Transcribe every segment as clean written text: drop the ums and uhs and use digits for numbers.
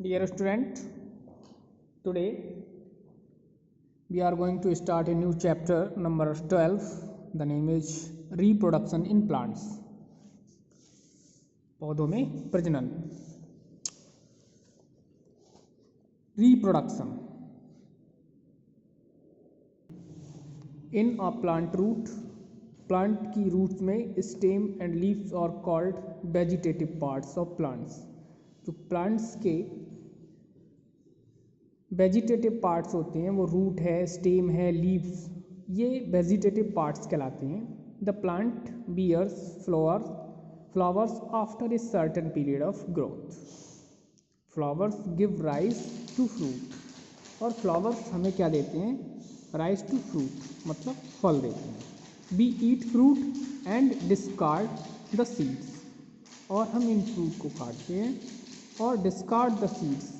Dear student, today we are going to start a new chapter number 12. The name is reproduction in plants. पौधों में प्रजनन. Reproduction in a plant root. Plant की roots में stem and leaves are called vegetative parts of plants. जो plants के vegetative parts होते हैं वो रूट है, स्टेम है, लीव्स, ये वेजिटेटिव पार्ट्स कहलाते हैं. The plant bears flowers after a certain period of growth. Flowers give rise to fruit. और फ्लावर्स हमें क्या देते हैं? राइज टू फ्रूट, मतलब फल देते हैं. We eat fruit and discard the seeds. और हम इन फ्रूट को खाते हैं और discard the seeds.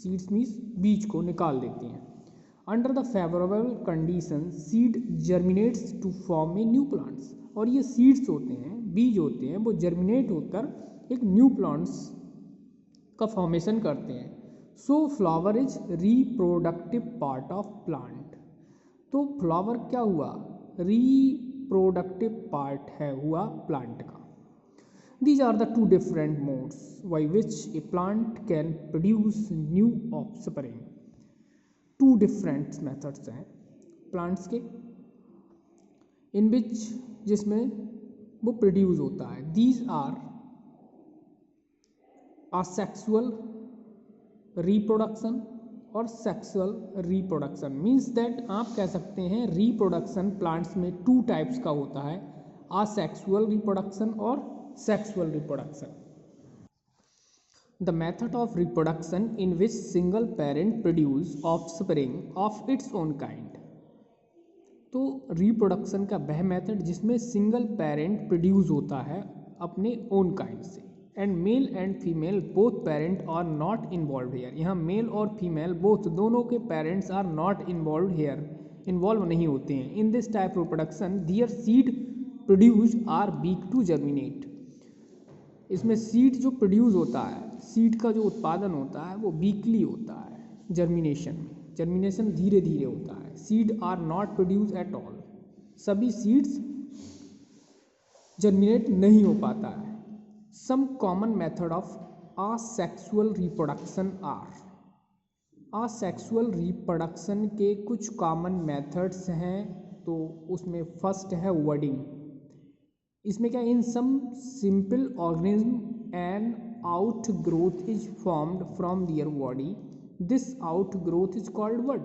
Seeds means बीज को निकाल देते हैं. Under the favourable condition seed germinates to form a new plants. और ये सीड्स होते हैं, बीज होते हैं, वो जर्मिनेट होकर एक न्यू प्लांट्स का फॉर्मेशन करते हैं. सो flower is reproductive part of plant. तो फ्लावर क्या हुआ? रिप्रोडक्टिव पार्ट है हुआ प्लांट का. These are the two different modes by which a plant can produce new offspring. Two different methods हैं plants के, in which जिसमें वो produce होता है. These are asexual reproduction और sexual reproduction. Means that आप कह सकते हैं reproduction plants में two types का होता है, asexual reproduction और sexual reproduction. The method of reproduction in which single parent produce offspring of its own kind. तो reproduction का वह मेथड जिसमें सिंगल पेरेंट प्रोड्यूस होता है अपने ओन काइंड से. And male and female both parent are not involve here. यहाँ male और फीमेल बोथ दोनों के parents are not involve here, involve नहीं होते हैं. In this type reproduction their seed produce are weak to germinate. इसमें seed जो produce होता है, सीड का जो उत्पादन होता है वो वीकली होता है. जर्मिनेशन में जर्मिनेशन धीरे धीरे होता है. Seed are not produce at all. सभी सीड्स जर्मिनेट नहीं हो पाता है. Some common method of asexual reproduction are. Asexual reproduction के कुछ कॉमन मेथड्स हैं. तो उसमें फर्स्ट है वर्डिंग. इसमें क्या, in some simple organism and outgrowth is formed from their body. This outgrowth is called bud.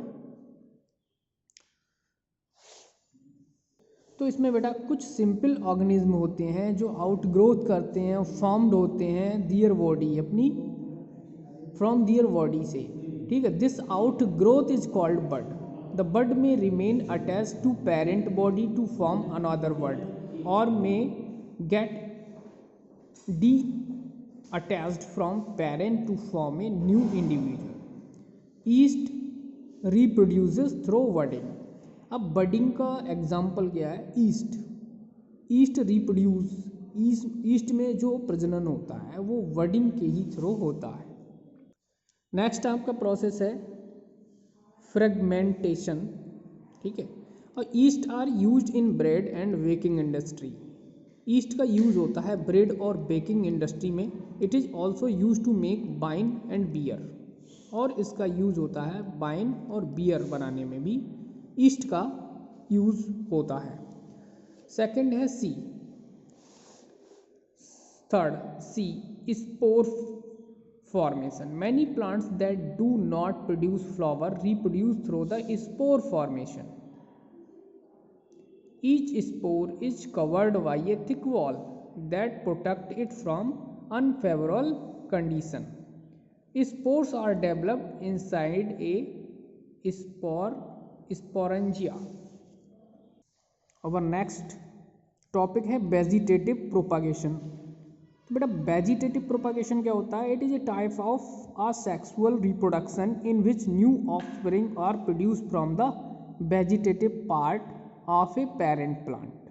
तो इसमें बेटा कुछ सिंपल ऑर्गेनिज्म होते हैं जो आउट ग्रोथ करते हैं, फॉर्म्ड होते हैं दियर बॉडी, अपनी फ्रॉम दियर बॉडी से. ठीक है. This outgrowth is called bud. The bud में remain attach to parent body to form another bud or may get detached from parent to form a new individual. Yeast reproduces through budding. अब budding का example क्या है? East. East reproduce, east में जो प्रजनन होता है वो बडिंग के ही थ्रू होता है. नेक्स्ट आपका प्रोसेस है फ्रेगमेंटेशन. ठीक है. और yeast are used in bread and baking industry. Yeast का यूज़ होता है ब्रेड और बेकिंग इंडस्ट्री में. It is also use to make wine and beer. और इसका यूज़ होता है वाइन और बियर बनाने में भी ईस्ट का यूज़ होता है. सेकंड है C. Third C spore formation. Many plants that do not produce flower reproduce through the spore formation. Each spore is covered by a thick wall that protect it from unfavorable condition. Spores are developed inside a sporangia. Our next topic है vegetative propagation. तो बेटा vegetative propagation क्या होता है? It is a type of asexual reproduction in which new offspring are produced from the vegetative part of a parent plant.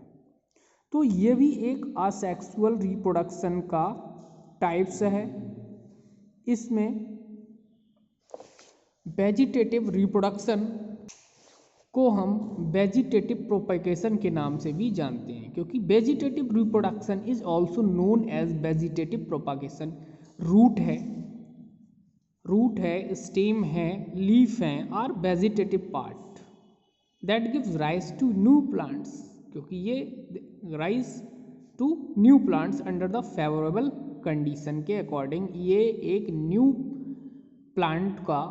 तो ये भी एक असेक्सुअल रिप्रोडक्शन का टाइप्स है. इसमें वेजिटेटिव रिप्रोडक्शन को हम वेजिटेटिव प्रोपगेशन के नाम से भी जानते हैं, क्योंकि vegetative reproduction is also known as vegetative propagation. Root है, स्टेम है, लीफ है, are vegetative part that gives rise to new plants, क्योंकि ये rise to new plants under the favourable condition के अकॉर्डिंग ये एक न्यू प्लांट का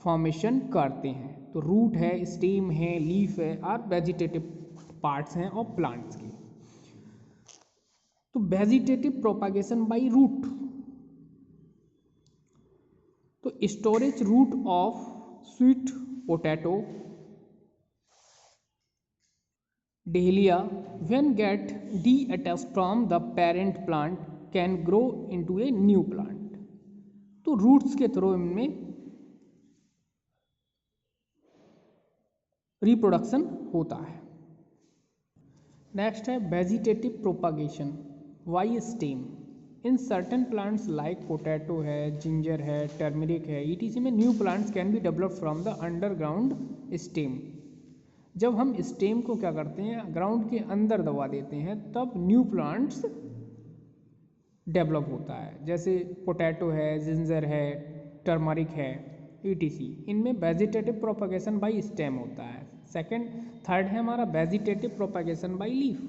formation करते हैं। तो रूट है, स्टेम है, लीफ है, और वेजिटेटिव पार्ट्स हैं और प्लांट्स के। तो वेजिटेटिव प्रोपागेशन बाय रूट, तो storage root of sweet potato, dahlia when get detached from the parent plant can grow into a new plant। तो रूट्स के थ्रू इनमें रिप्रोडक्शन होता है। नेक्स्ट है vegetative propagation by stem. In certain plants like potato है, ginger है, turmeric है, etc में new plants can be develop from the underground stem. जब हम स्टेम को क्या करते हैं, ग्राउंड के अंदर दबा देते हैं, तब न्यू प्लांट्स डेवलप होता है। जैसे पोटैटो है, जिंजर है, टर्मरिक है, ईटीसी, इनमें वेजिटेटिव प्रोपगेशन बाय स्टेम होता है। थर्ड है हमारा वेजिटेटिव प्रोपगेशन बाय लीफ।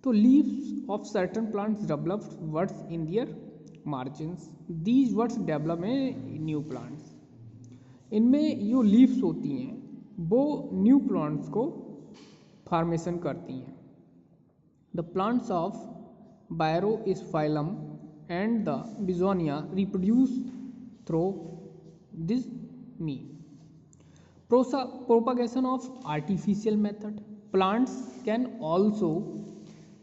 तो leaves of certain plants develop words in their margins, these words develop in new plants. इनमें जो लीव्स होती हैं वो न्यू प्लांट्स को फॉर्मेशन करती हैं। The plants of Baerois phylum and the Bezonia reproduce through this means. Propagation of artificial method. Plants can also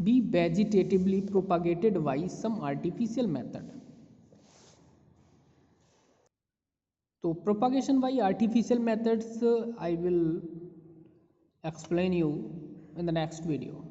be vegetatively propagated by some artificial method. So propagation by artificial methods I will explain you in the next video.